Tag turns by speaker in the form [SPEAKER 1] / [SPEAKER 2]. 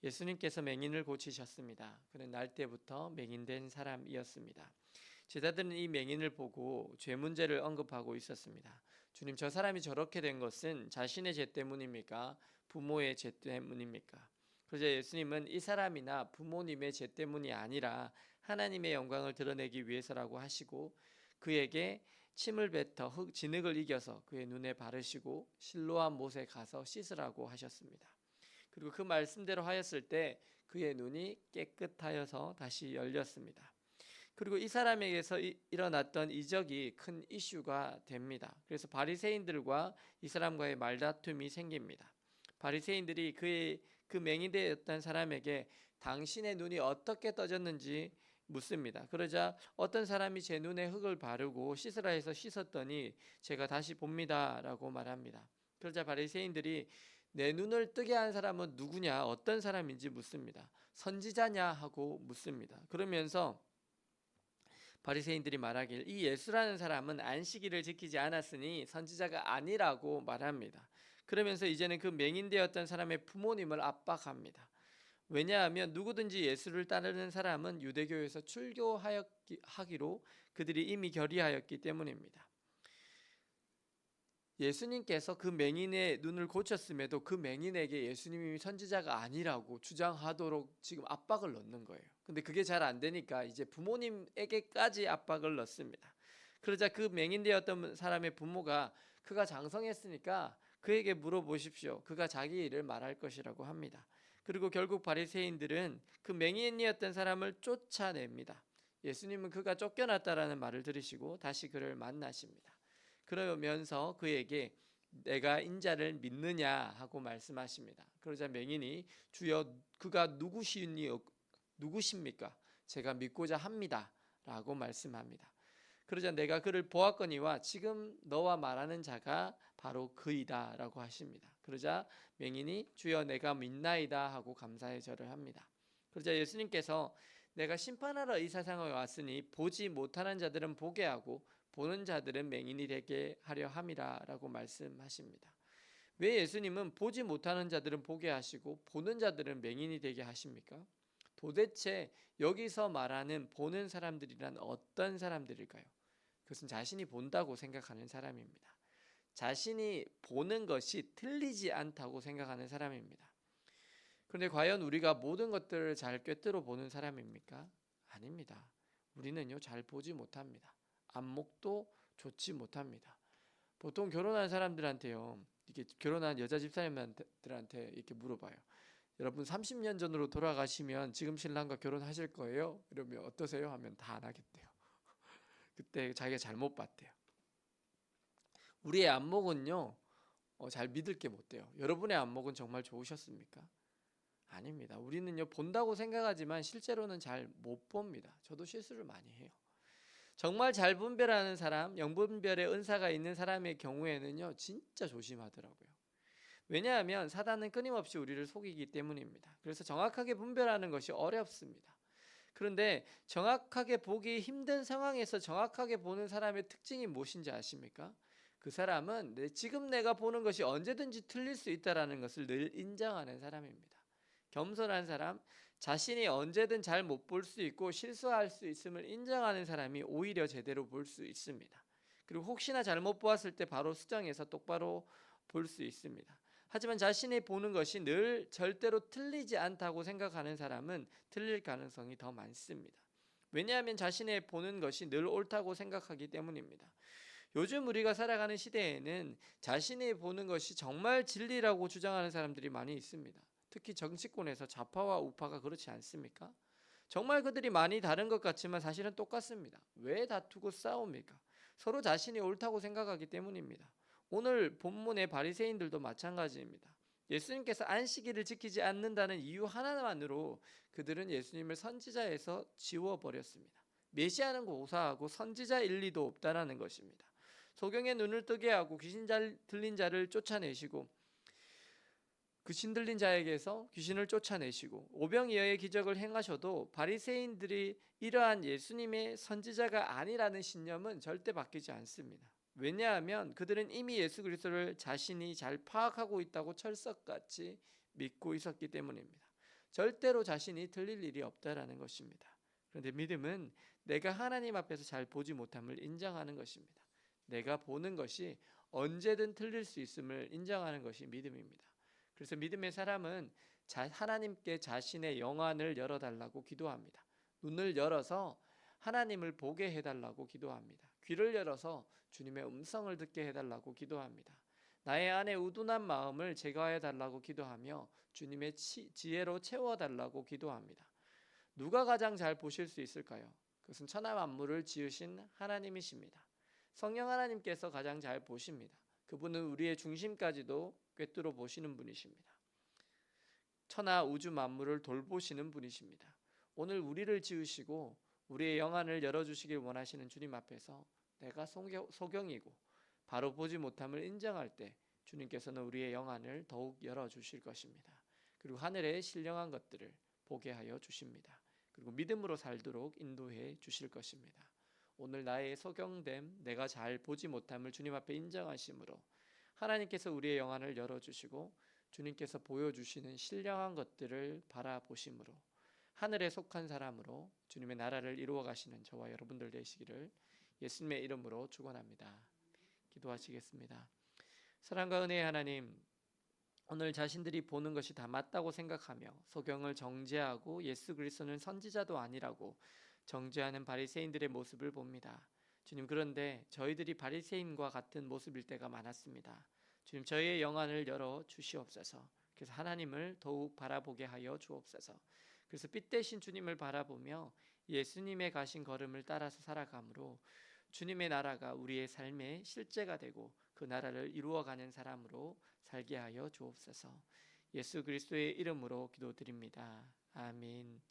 [SPEAKER 1] 예수님께서 맹인을 고치셨습니다. 그는 날 때부터 맹인된 사람이었습니다. 제자들은 이 맹인을 보고 죄 문제를 언급하고 있었습니다. 주님, 저 사람이 저렇게 된 것은 자신의 죄 때문입니까? 부모의 죄 때문입니까? 그러자 예수님은 이 사람이나 부모님의 죄 때문이 아니라 하나님의 영광을 드러내기 위해서라고 하시고, 그에게 침을 뱉어 진흙을 이겨서 그의 눈에 바르시고 실로암 못에 가서 씻으라고 하셨습니다. 그리고 그 말씀대로 하였을 때 그의 눈이 깨끗하여서 다시 열렸습니다. 그리고 이 사람에게서 일어났던 이적이 큰 이슈가 됩니다. 그래서 바리새인들과 이 사람과의 말다툼이 생깁니다. 바리새인들이 그 맹인되었던 사람에게 당신의 눈이 어떻게 떠졌는지 묻습니다. 그러자 어떤 사람이 제 눈에 흙을 바르고 씻으라 해서 씻었더니 제가 다시 봅니다라고 말합니다. 그러자 바리새인들이 내 눈을 뜨게 한 사람은 누구냐, 어떤 사람인지 묻습니다. 선지자냐 하고 묻습니다. 그러면서 바리새인들이 말하길 이 예수라는 사람은 안식일을 지키지 않았으니 선지자가 아니라고 말합니다. 그러면서 이제는 그 맹인되었던 사람의 부모님을 압박합니다. 왜냐하면 누구든지 예수를 따르는 사람은 유대교에서 출교하기로 그들이 이미 결의하였기 때문입니다. 예수님께서 그 맹인의 눈을 고쳤음에도 그 맹인에게 예수님이 선지자가 아니라고 주장하도록 지금 압박을 넣는 거예요. 근데 그게 잘 안 되니까 이제 부모님에게까지 압박을 넣습니다. 그러자 그 맹인되었던 사람의 부모가 그가 장성했으니까 그에게 물어보십시오. 그가 자기 일을 말할 것이라고 합니다. 그리고 결국 바리새인들은 그 맹인이었던 사람을 쫓아냅니다. 예수님은 그가 쫓겨났다라는 말을 들으시고 다시 그를 만나십니다. 그러면서 그에게 내가 인자를 믿느냐 하고 말씀하십니다. 그러자 맹인이 주여 그가 누구십니까? 제가 믿고자 합니다 라고 말씀합니다. 그러자 내가 그를 보았거니와 지금 너와 말하는 자가 바로 그이다 라고 하십니다. 그러자 맹인이 주여 내가 믿나이다 하고 감사의 절을 합니다. 그러자 예수님께서 내가 심판하러 이 세상에 왔으니 보지 못하는 자들은 보게 하고 보는 자들은 맹인이 되게 하려 함이라 라고 말씀하십니다. 왜 예수님은 보지 못하는 자들은 보게 하시고 보는 자들은 맹인이 되게 하십니까? 도대체 여기서 말하는 보는 사람들이란 어떤 사람들일까요? 그것은 자신이 본다고 생각하는 사람입니다. 자신이 보는 것이 틀리지 않다고 생각하는 사람입니다. 그런데 과연 우리가 모든 것들을 잘 꿰뚫어 보는 사람입니까? 아닙니다. 우리는요 잘 보지 못합니다. 안목도 좋지 못합니다. 보통 결혼한 사람들한테요, 이렇게 결혼한 여자 집사님들한테 이렇게 물어봐요. 여러분 30년 전으로 돌아가시면 지금 신랑과 결혼하실 거예요? 이러면 어떠세요? 하면 다 안 하겠대요. 그때 자기가 잘못 봤대요. 우리의 안목은요 잘 믿을 게 못 돼요. 여러분의 안목은 정말 좋으셨습니까? 아닙니다. 우리는요 본다고 생각하지만 실제로는 잘 못 봅니다. 저도 실수를 많이 해요. 정말 잘 분별하는 사람, 영분별의 은사가 있는 사람의 경우에는요 진짜 조심하더라고요. 왜냐하면 사단은 끊임없이 우리를 속이기 때문입니다. 그래서 정확하게 분별하는 것이 어렵습니다. 그런데 정확하게 보기 힘든 상황에서 정확하게 보는 사람의 특징이 무엇인지 아십니까? 그 사람은 지금 내가 보는 것이 언제든지 틀릴 수 있다는 것을 늘 인정하는 사람입니다. 겸손한 사람, 자신이 언제든 잘 못 볼 수 있고 실수할 수 있음을 인정하는 사람이 오히려 제대로 볼 수 있습니다. 그리고 혹시나 잘못 보았을 때 바로 수정해서 똑바로 볼 수 있습니다. 하지만 자신이 보는 것이 늘 절대로 틀리지 않다고 생각하는 사람은 틀릴 가능성이 더 많습니다. 왜냐하면 자신의 보는 것이 늘 옳다고 생각하기 때문입니다. 요즘 우리가 살아가는 시대에는 자신이 보는 것이 정말 진리라고 주장하는 사람들이 많이 있습니다. 특히 정치권에서 좌파와 우파가 그렇지 않습니까? 정말 그들이 많이 다른 것 같지만 사실은 똑같습니다. 왜 다투고 싸웁니까? 서로 자신이 옳다고 생각하기 때문입니다. 오늘 본문의 바리새인들도 마찬가지입니다. 예수님께서 안식일을 지키지 않는다는 이유 하나만으로 그들은 예수님을 선지자에서 지워버렸습니다. 메시아는 고사하고 선지자 일리도 없다라는 것입니다. 소경의 눈을 뜨게 하고 귀신 들린 자를 쫓아내시고 그 신들린 자에게서 귀신을 쫓아내시고 오병이어의 기적을 행하셔도 바리새인들이 이러한 예수님의 선지자가 아니라는 신념은 절대 바뀌지 않습니다. 왜냐하면 그들은 이미 예수 그리스도를 자신이 잘 파악하고 있다고 철석같이 믿고 있었기 때문입니다. 절대로 자신이 틀릴 일이 없다라는 것입니다. 그런데 믿음은 내가 하나님 앞에서 잘 보지 못함을 인정하는 것입니다. 내가 보는 것이 언제든 틀릴 수 있음을 인정하는 것이 믿음입니다. 그래서 믿음의 사람은 하나님께 자신의 영안을 열어달라고 기도합니다. 눈을 열어서 하나님을 보게 해달라고 기도합니다. 귀를 열어서 주님의 음성을 듣게 해달라고 기도합니다. 나의 안에 우둔한 마음을 제거해달라고 기도하며 주님의 지혜로 채워달라고 기도합니다. 누가 가장 잘 보실 수 있을까요? 그것은 천하 만물을 지으신 하나님이십니다. 성령 하나님께서 가장 잘 보십니다. 그분은 우리의 중심까지도 꿰뚫어 보시는 분이십니다. 천하 우주 만물을 돌보시는 분이십니다. 오늘 우리를 지으시고 우리의 영안을 열어주시길 원하시는 주님 앞에서 내가 소경이고 바로 보지 못함을 인정할 때 주님께서는 우리의 영안을 더욱 열어주실 것입니다. 그리고 하늘의 신령한 것들을 보게 하여 주십니다. 그리고 믿음으로 살도록 인도해 주실 것입니다. 오늘 나의 소경됨, 내가 잘 보지 못함을 주님 앞에 인정하심으로 하나님께서 우리의 영안을 열어주시고 주님께서 보여주시는 신령한 것들을 바라보심으로 하늘에 속한 사람으로 주님의 나라를 이루어 가시는 저와 여러분들 되시기를 예수님의 이름으로 축원합니다. 기도하시겠습니다. 사랑과 은혜의 하나님, 오늘 자신들이 보는 것이 다 맞다고 생각하며 소경을 정죄하고 예수 그리스도는 선지자도 아니라고 정죄하는 바리새인들의 모습을 봅니다. 주님, 그런데 저희들이 바리새인과 같은 모습일 때가 많았습니다. 주님, 저희의 영안을 열어 주시옵소서. 그래서 하나님을 더욱 바라보게 하여 주옵소서. 그래서 빛 대신 주님을 바라보며 예수님의 가신 걸음을 따라서 살아가므로 주님의 나라가 우리의 삶의 실제가 되고 그 나라를 이루어가는 사람으로 살게 하여 주옵소서. 예수 그리스도의 이름으로 기도드립니다. 아멘.